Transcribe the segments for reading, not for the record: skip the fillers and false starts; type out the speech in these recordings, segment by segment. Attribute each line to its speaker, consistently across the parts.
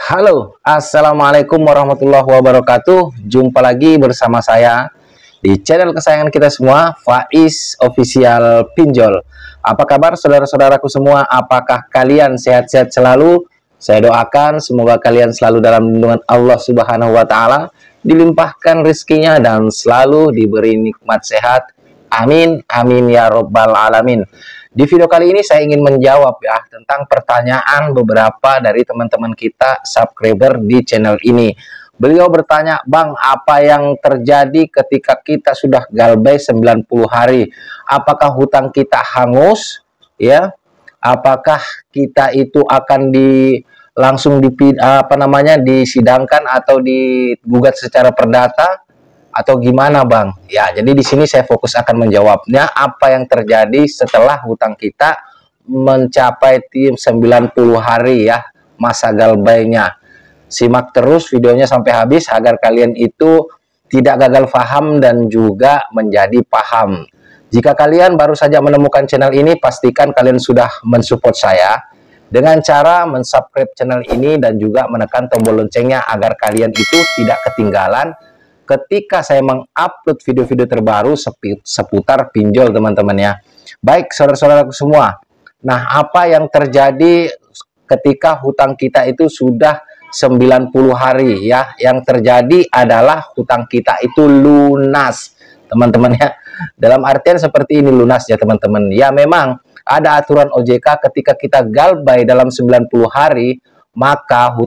Speaker 1: Halo, Assalamualaikum warahmatullahi wabarakatuh. Jumpa lagi bersama saya di channel kesayangan kita semua, Faiz Official Pinjol. Apa kabar saudara-saudaraku semua? Apakah kalian sehat-sehat selalu? Saya doakan semoga kalian selalu dalam lindungan Allah Subhanahu wa Ta'ala, dilimpahkan rezekinya dan selalu diberi nikmat sehat. Amin, amin ya robbal alamin. Di video kali ini saya ingin menjawab ya tentang pertanyaan beberapa dari teman-teman kita subscriber di channel ini. Beliau bertanya, "Bang, apa yang terjadi ketika kita sudah galbay 90 hari? Apakah hutang kita hangus? Ya, apakah kita itu akan langsung disidangkan atau digugat secara perdata? Atau gimana, Bang?" Ya, jadi di sini saya fokus akan menjawabnya apa yang terjadi setelah hutang kita mencapai 90 hari ya, masa galbaynya. Simak terus videonya sampai habis agar kalian itu tidak gagal paham dan juga menjadi paham. Jika kalian baru saja menemukan channel ini, pastikan kalian sudah mensupport saya dengan cara mensubscribe channel ini dan juga menekan tombol loncengnya agar kalian itu tidak ketinggalan ketika saya mengupload video-video terbaru seputar pinjol teman-teman ya. Baik saudara-saudaraku semua, nah apa yang terjadi ketika hutang kita itu sudah 90 hari ya? Yang terjadi adalah hutang kita itu lunas teman-teman ya. Dalam artian seperti ini lunas ya teman-teman. Ya memang ada aturan OJK ketika kita galbay dalam 90 hari, maka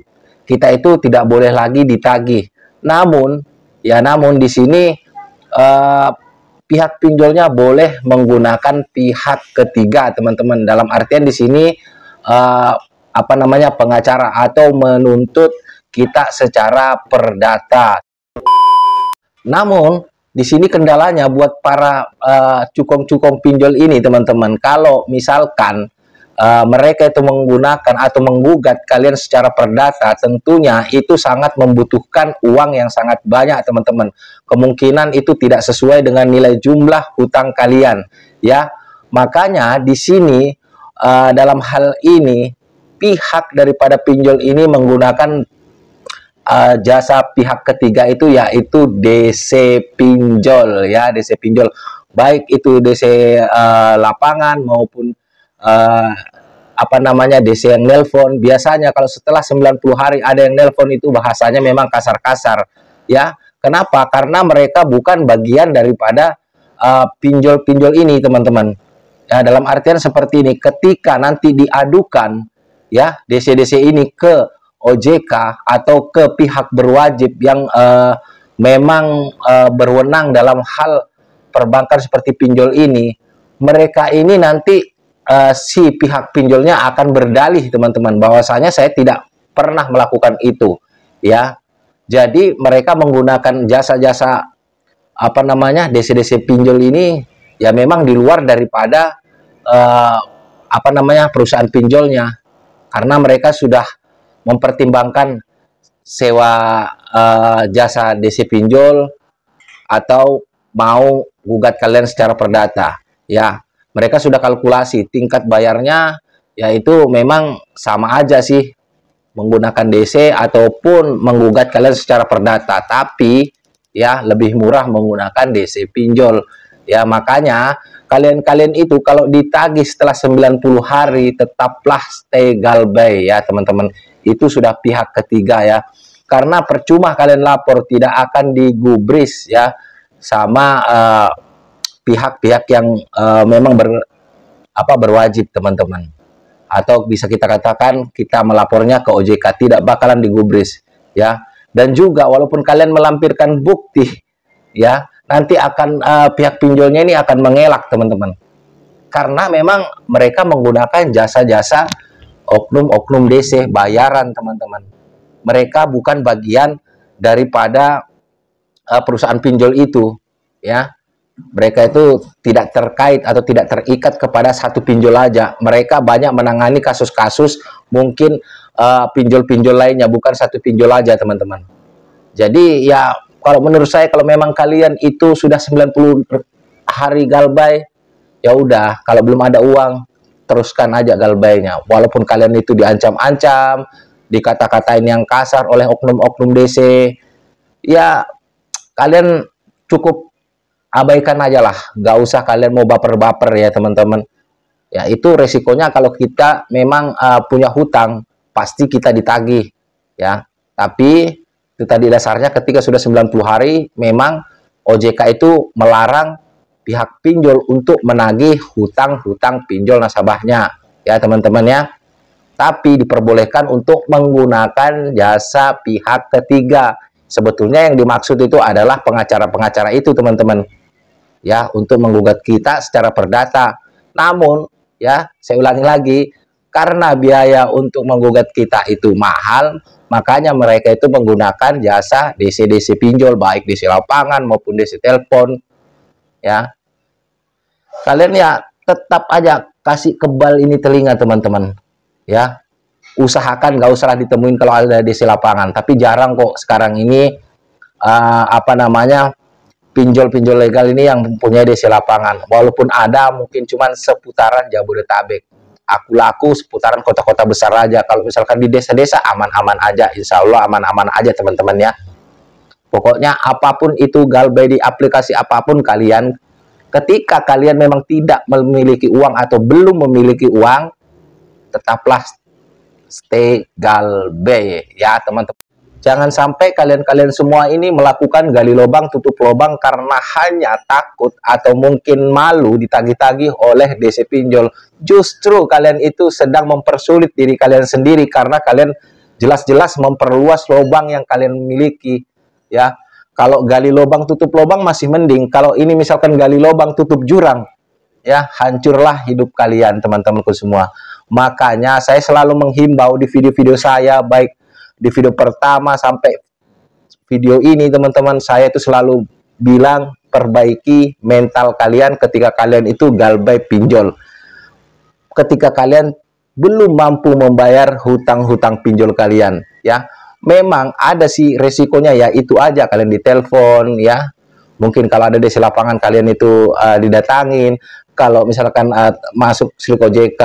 Speaker 1: kita itu tidak boleh lagi ditagih. Namun di sini pihak pinjolnya boleh menggunakan pihak ketiga, teman-teman. Dalam artian di sini pengacara atau menuntut kita secara perdata. Namun di sini kendalanya buat para cukong-cukong pinjol ini, teman-teman. Kalau misalkan mereka itu menggunakan atau menggugat kalian secara perdata, tentunya itu sangat membutuhkan uang yang sangat banyak teman-teman. Kemungkinan itu tidak sesuai dengan nilai jumlah hutang kalian ya. Makanya di sini dalam hal ini pihak daripada pinjol ini menggunakan jasa pihak ketiga itu, yaitu DC pinjol ya, DC pinjol. Baik itu DC lapangan maupun DC yang nelpon. Biasanya kalau setelah 90 hari ada yang nelpon, itu bahasanya memang kasar-kasar ya. Kenapa? Karena mereka bukan bagian daripada pinjol-pinjol ini teman-teman ya. Dalam artian seperti ini, ketika nanti diadukan ya DC-DC ini ke OJK atau ke pihak berwajib yang memang berwenang dalam hal perbankan seperti pinjol ini, mereka ini nanti si pihak pinjolnya akan berdalih teman-teman bahwasanya saya tidak pernah melakukan itu ya. Jadi mereka menggunakan jasa-jasa DC-DC pinjol ini ya memang di luar daripada perusahaan pinjolnya, karena mereka sudah mempertimbangkan sewa jasa DC pinjol atau mau gugat kalian secara perdata ya. Mereka sudah kalkulasi tingkat bayarnya, yaitu memang sama aja sih menggunakan DC ataupun menggugat kalian secara perdata, tapi ya lebih murah menggunakan DC pinjol ya. Makanya kalian itu kalau ditagih setelah 90 hari tetaplah stay galbay ya teman-teman. Itu sudah pihak ketiga ya, karena percuma kalian lapor, tidak akan digubris ya sama pihak-pihak yang memang berwajib teman-teman, atau bisa kita katakan kita melapornya ke OJK, tidak bakalan digubris ya. Dan juga walaupun kalian melampirkan bukti ya, nanti akan pihak pinjolnya ini akan mengelak teman-teman, karena memang mereka menggunakan jasa-jasa oknum-oknum DC bayaran teman-teman. Mereka bukan bagian daripada perusahaan pinjol itu ya. Mereka itu tidak terkait atau tidak terikat kepada satu pinjol aja. Mereka banyak menangani kasus-kasus mungkin pinjol-pinjol lainnya, bukan satu pinjol aja teman-teman. Jadi ya kalau menurut saya, kalau memang kalian itu sudah 90 hari galbay, ya udah, kalau belum ada uang teruskan aja galbaynya. Walaupun kalian itu diancam-ancam dikata-katain yang kasar oleh oknum-oknum DC, ya kalian cukup abaikan aja lah, nggak usah kalian mau baper-baper ya teman-teman. Ya itu resikonya kalau kita memang punya hutang, pasti kita ditagih ya. Tapi itu tadi dasarnya ketika sudah 90 hari memang OJK itu melarang pihak pinjol untuk menagih hutang-hutang pinjol nasabahnya ya teman-teman ya. Tapi diperbolehkan untuk menggunakan jasa pihak ketiga. Sebetulnya yang dimaksud itu adalah pengacara-pengacara itu teman-teman ya, untuk menggugat kita secara perdata. Namun ya, saya ulangi lagi, karena biaya untuk menggugat kita itu mahal, makanya mereka itu menggunakan jasa DC-DC pinjol, baik DC lapangan maupun DC telepon ya. Kalian ya tetap aja kasih kebal ini telinga teman-teman ya. Usahakan nggak usah ditemuin kalau ada DC lapangan, tapi jarang kok sekarang ini apa namanya, pinjol-pinjol legal ini yang mempunyai DC lapangan. Walaupun ada, mungkin cuman seputaran Jabodetabek. Aku laku seputaran kota-kota besar aja. Kalau misalkan di desa-desa aman-aman aja, insya Allah aman-aman aja teman-teman ya. Pokoknya apapun itu galbay di aplikasi apapun kalian, ketika kalian memang tidak memiliki uang atau belum memiliki uang, tetaplah stay galbay ya teman-teman. Jangan sampai kalian-kalian semua ini melakukan gali lubang tutup lubang karena hanya takut atau mungkin malu ditagih-tagih oleh DC pinjol. Justru kalian itu sedang mempersulit diri kalian sendiri karena kalian jelas-jelas memperluas lubang yang kalian miliki ya. Kalau gali lubang tutup lubang masih mending, kalau ini misalkan gali lubang tutup jurang ya, hancurlah hidup kalian teman-temanku semua. Makanya saya selalu menghimbau di video-video saya, baik di video pertama sampai video ini teman-teman, saya itu selalu bilang perbaiki mental kalian ketika kalian itu galbay pinjol. Ketika kalian belum mampu membayar hutang-hutang pinjol kalian ya, memang ada sih resikonya ya, itu aja kalian ditelepon ya. Mungkin kalau ada di lapangan kalian itu didatangin. Kalau misalkan masuk slik OJK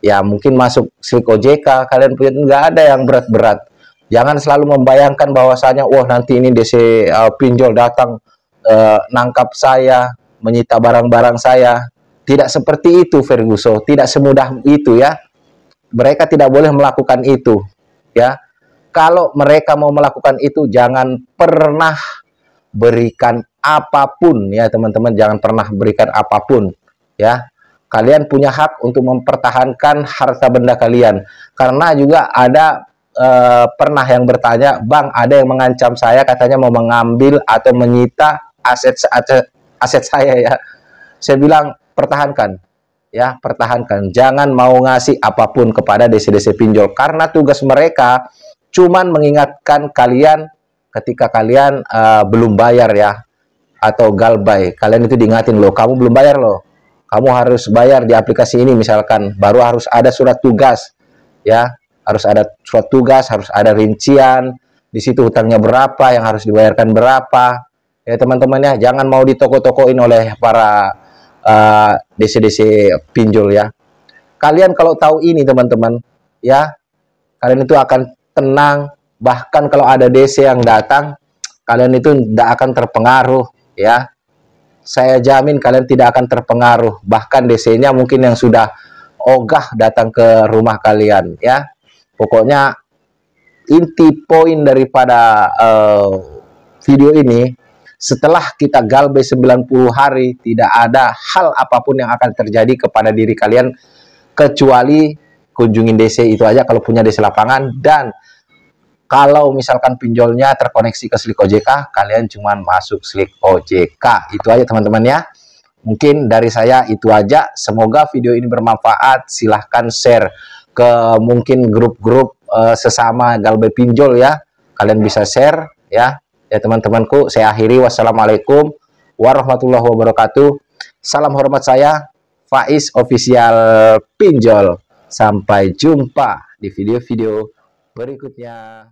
Speaker 1: ya, mungkin masuk slik OJK kalian punya, nggak ada yang berat-berat. Jangan selalu membayangkan bahwasanya wah nanti ini DC pinjol datang nangkap saya, menyita barang-barang saya. Tidak seperti itu Ferguson, tidak semudah itu ya. Mereka tidak boleh melakukan itu ya. Kalau mereka mau melakukan itu, jangan pernah berikan apapun ya teman-teman, jangan pernah berikan apapun ya. Kalian punya hak untuk mempertahankan harta benda kalian, karena juga ada pernah yang bertanya, Bang, ada yang mengancam saya katanya mau mengambil atau menyita aset saya ya. Saya bilang pertahankan ya, pertahankan, jangan mau ngasih apapun kepada DC-DC pinjol, karena tugas mereka cuman mengingatkan kalian ketika kalian belum bayar ya, atau galbay, kalian itu diingatin loh, kamu belum bayar loh, kamu harus bayar di aplikasi ini misalkan, baru harus ada surat tugas ya, harus ada surat tugas, harus ada rincian di situ hutangnya berapa, yang harus dibayarkan berapa ya teman-teman ya. Jangan mau ditoko-tokoin oleh para DC-DC pinjol ya. Kalian kalau tahu ini teman-teman ya, kalian itu akan tenang. Bahkan kalau ada DC yang datang, kalian itu tidak akan terpengaruh ya. Saya jamin kalian tidak akan terpengaruh. Bahkan DC-nya mungkin yang sudah ogah datang ke rumah kalian ya. Pokoknya inti poin daripada video ini, setelah kita galbay 90 hari, tidak ada hal apapun yang akan terjadi kepada diri kalian kecuali kunjungin DC itu aja kalau punya DC lapangan. Dan kalau misalkan pinjolnya terkoneksi ke slik OJK, kalian cuma masuk slik OJK. Itu aja teman-teman ya. Mungkin dari saya itu aja. Semoga video ini bermanfaat. Silahkan share ke mungkin grup-grup sesama galbay pinjol ya. Kalian bisa share ya. Ya teman-temanku, saya akhiri. Wassalamualaikum warahmatullahi wabarakatuh. Salam hormat saya, Faiz Official Pinjol. Sampai jumpa di video-video berikutnya.